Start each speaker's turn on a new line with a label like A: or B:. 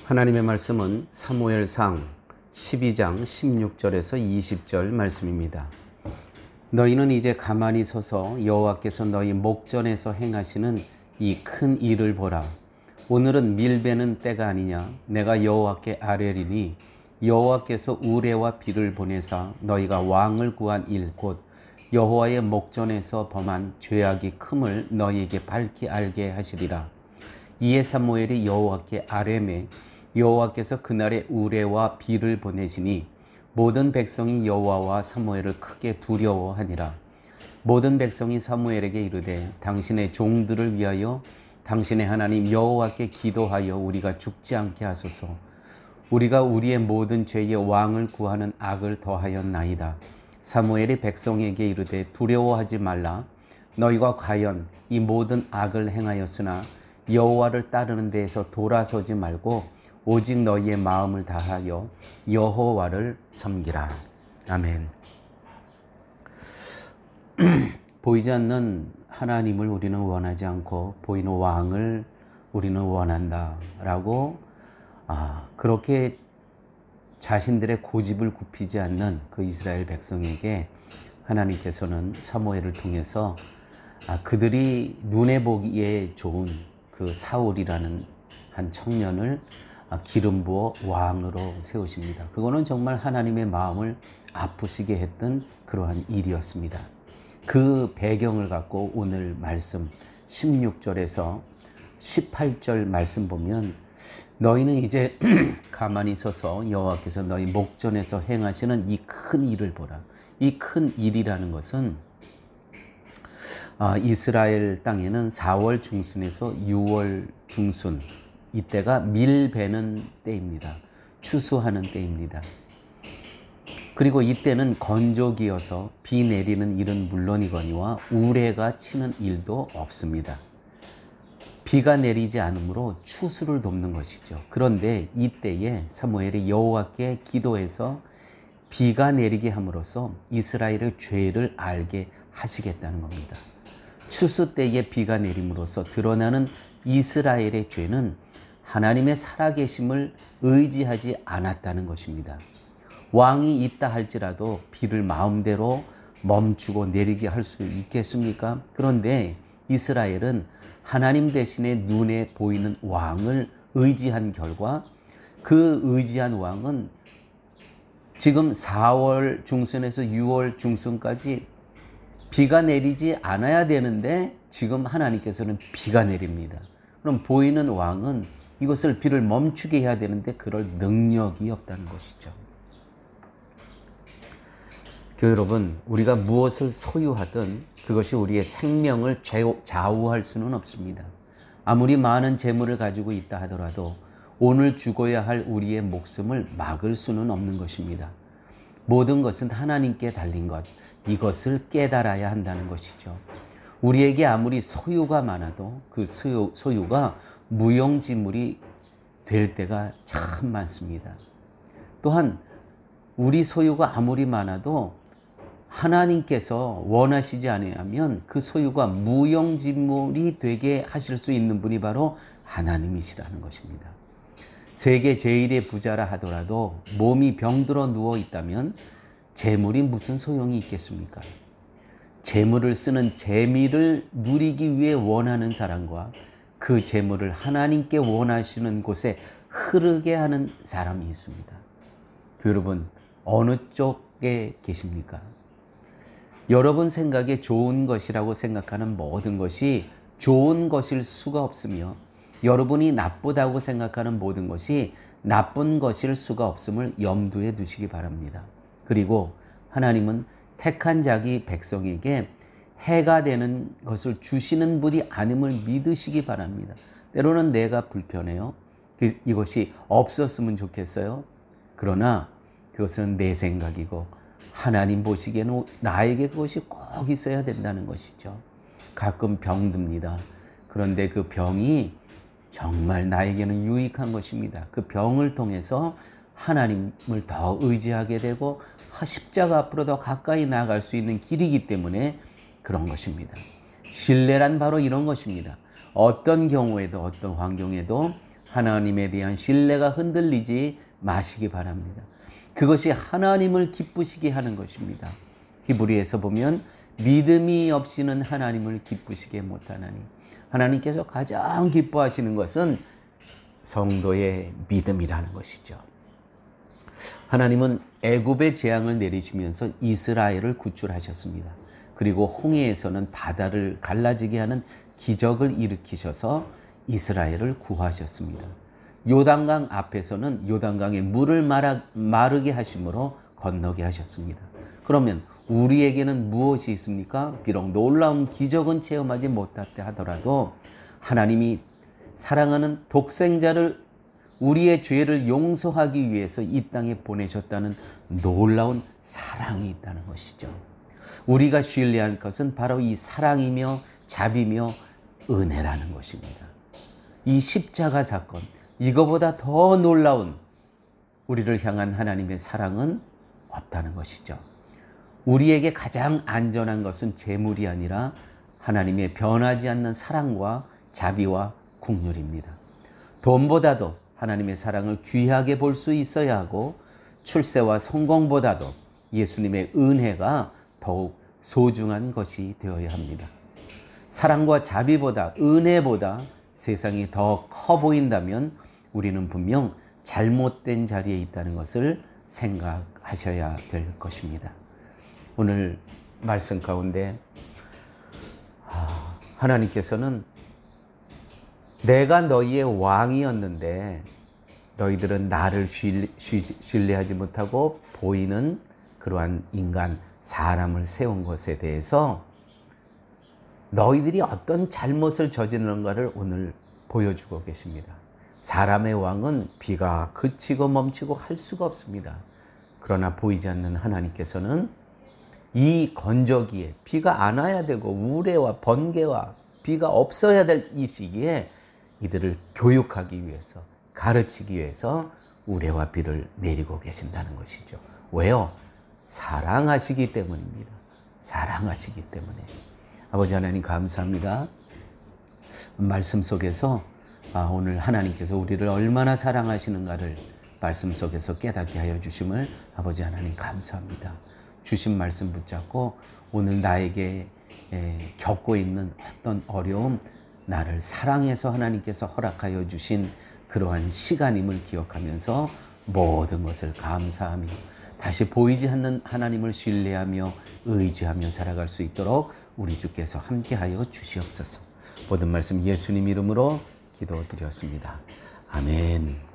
A: 하나님의 말씀은 사무엘상 12장 16절에서 20절 말씀입니다. 너희는 이제 가만히 서서 여호와께서 너희 목전에서 행하시는 이 큰 일을 보라. 오늘은 밀베는 때가 아니냐. 내가 여호와께 아뢰리니 여호와께서 우레와 비를 보내사 너희가 왕을 구한 일 곧 여호와의 목전에서 범한 죄악이 큼을 너희에게 밝히 알게 하시리라. 이에 사무엘이 여호와께 아뢰매 여호와께서 그날에 우레와 비를 보내시니 모든 백성이 여호와와 사무엘을 크게 두려워하니라. 모든 백성이 사무엘에게 이르되 당신의 종들을 위하여 당신의 하나님 여호와께 기도하여 우리가 죽지 않게 하소서. 우리가 우리의 모든 죄의 왕을 구하는 악을 더하였나이다. 사무엘이 백성에게 이르되 두려워하지 말라. 너희가 과연 이 모든 악을 행하였으나 여호와를 따르는 데에서 돌아서지 말고 오직 너희의 마음을 다하여 여호와를 섬기라. 아멘. 보이지 않는 하나님을 우리는 원하지 않고 보이는 왕을 우리는 원한다라고 그렇게 자신들의 고집을 굽히지 않는 그 이스라엘 백성에게 하나님께서는 사무엘을 통해서 그들이 눈에 보기에 좋은 그 사울이라는 한 청년을 기름 부어 왕으로 세우십니다. 그거는 정말 하나님의 마음을 아프시게 했던 그러한 일이었습니다. 그 배경을 갖고 오늘 말씀 16절에서 18절 말씀 보면 너희는 이제 가만히 서서 여호와께서 너희 목전에서 행하시는 이 큰 일을 보라. 이 큰 일이라는 것은 이스라엘 땅에는 4월 중순에서 6월 중순 이때가 밀베는 때입니다. 추수하는 때입니다. 그리고 이때는 건조기여서 비 내리는 일은 물론이거니와 우레가 치는 일도 없습니다. 비가 내리지 않으므로 추수를 돕는 것이죠. 그런데 이때에 사무엘이 여호와께 기도해서 비가 내리게 함으로써 이스라엘의 죄를 알게 하시겠다는 겁니다. 추수 때에 비가 내림으로써 드러나는 이스라엘의 죄는 하나님의 살아계심을 의지하지 않았다는 것입니다. 왕이 있다 할지라도 비를 마음대로 멈추고 내리게 할 수 있겠습니까? 그런데 이스라엘은 하나님 대신에 눈에 보이는 왕을 의지한 결과 그 의지한 왕은 지금 4월 중순에서 6월 중순까지 비가 내리지 않아야 되는데 지금 하나님께서는 비가 내립니다. 그럼 보이는 왕은 이것을 비를 멈추게 해야 되는데 그럴 능력이 없다는 것이죠. 교회 여러분, 우리가 무엇을 소유하든 그것이 우리의 생명을 좌우할 수는 없습니다. 아무리 많은 재물을 가지고 있다 하더라도 오늘 죽어야 할 우리의 목숨을 막을 수는 없는 것입니다. 모든 것은 하나님께 달린 것, 이것을 깨달아야 한다는 것이죠. 우리에게 아무리 소유가 많아도 그 소유가 무용지물이 될 때가 참 많습니다. 또한 우리 소유가 아무리 많아도 하나님께서 원하시지 않으면 그 소유가 무용지물이 되게 하실 수 있는 분이 바로 하나님이시라는 것입니다. 세계 제1의 부자라 하더라도 몸이 병들어 누워 있다면 재물이 무슨 소용이 있겠습니까? 재물을 쓰는 재미를 누리기 위해 원하는 사람과 그 재물을 하나님께 원하시는 곳에 흐르게 하는 사람이 있습니다. 여러분, 어느 쪽에 계십니까? 여러분 생각에 좋은 것이라고 생각하는 모든 것이 좋은 것일 수가 없으며 여러분이 나쁘다고 생각하는 모든 것이 나쁜 것일 수가 없음을 염두에 두시기 바랍니다. 그리고 하나님은 택한 자기 백성에게 해가 되는 것을 주시는 분이 아님을 믿으시기 바랍니다. 때로는 내가 불편해요. 이것이 없었으면 좋겠어요. 그러나 그것은 내 생각이고 하나님 보시기에는 나에게 그것이 꼭 있어야 된다는 것이죠. 가끔 병듭니다. 그런데 그 병이 정말 나에게는 유익한 것입니다. 그 병을 통해서 하나님을 더 의지하게 되고 십자가 앞으로 더 가까이 나아갈 수 있는 길이기 때문에 그런 것입니다. 신뢰란 바로 이런 것입니다. 어떤 경우에도 어떤 환경에도 하나님에 대한 신뢰가 흔들리지 마시기 바랍니다. 그것이 하나님을 기쁘시게 하는 것입니다. 히브리에서 보면 믿음이 없이는 하나님을 기쁘시게 못하나니, 하나님께서 가장 기뻐하시는 것은 성도의 믿음이라는 것이죠. 하나님은 애굽의 재앙을 내리시면서 이스라엘을 구출하셨습니다. 그리고 홍해에서는 바다를 갈라지게 하는 기적을 일으키셔서 이스라엘을 구하셨습니다. 요단강 앞에서는 요단강의 물을 마르게 하심으로 건너게 하셨습니다. 그러면 우리에게는 무엇이 있습니까? 비록 놀라운 기적은 체험하지 못했다 하더라도 하나님이 사랑하는 독생자를 우리의 죄를 용서하기 위해서 이 땅에 보내셨다는 놀라운 사랑이 있다는 것이죠. 우리가 신뢰할 것은 바로 이 사랑이며 자비며 은혜라는 것입니다. 이 십자가 사건, 이거보다 더 놀라운 우리를 향한 하나님의 사랑은 없다는 것이죠. 우리에게 가장 안전한 것은 재물이 아니라 하나님의 변하지 않는 사랑과 자비와 긍휼입니다. 돈보다도 하나님의 사랑을 귀하게 볼 수 있어야 하고, 출세와 성공보다도 예수님의 은혜가 더욱 소중한 것이 되어야 합니다. 사랑과 자비보다, 은혜보다 세상이 더 커 보인다면 우리는 분명 잘못된 자리에 있다는 것을 생각하셔야 될 것입니다. 오늘 말씀 가운데 하나님께서는 내가 너희의 왕이었는데 너희들은 나를 신뢰하지 못하고 보이는 그러한 인간, 사람을 세운 것에 대해서 너희들이 어떤 잘못을 저지르는가를 오늘 보여주고 계십니다. 사람의 왕은 비가 그치고 멈추고 할 수가 없습니다. 그러나 보이지 않는 하나님께서는 이 건조기에 비가 안 와야 되고 우레와 번개와 비가 없어야 될 이 시기에 이들을 교육하기 위해서, 가르치기 위해서 우레와 비를 내리고 계신다는 것이죠. 왜요? 사랑하시기 때문입니다. 사랑하시기 때문에. 아버지 하나님 감사합니다. 말씀 속에서 오늘 하나님께서 우리를 얼마나 사랑하시는가를 말씀 속에서 깨닫게 하여 주심을 아버지 하나님 감사합니다. 주신 말씀 붙잡고 오늘 나에게 겪고 있는 어떤 어려움, 나를 사랑해서 하나님께서 허락하여 주신 그러한 시간임을 기억하면서 모든 것을 감사하며 다시 보이지 않는 하나님을 신뢰하며 의지하며 살아갈 수 있도록 우리 주께서 함께하여 주시옵소서. 모든 말씀 예수님 이름으로 기도드렸습니다. 아멘.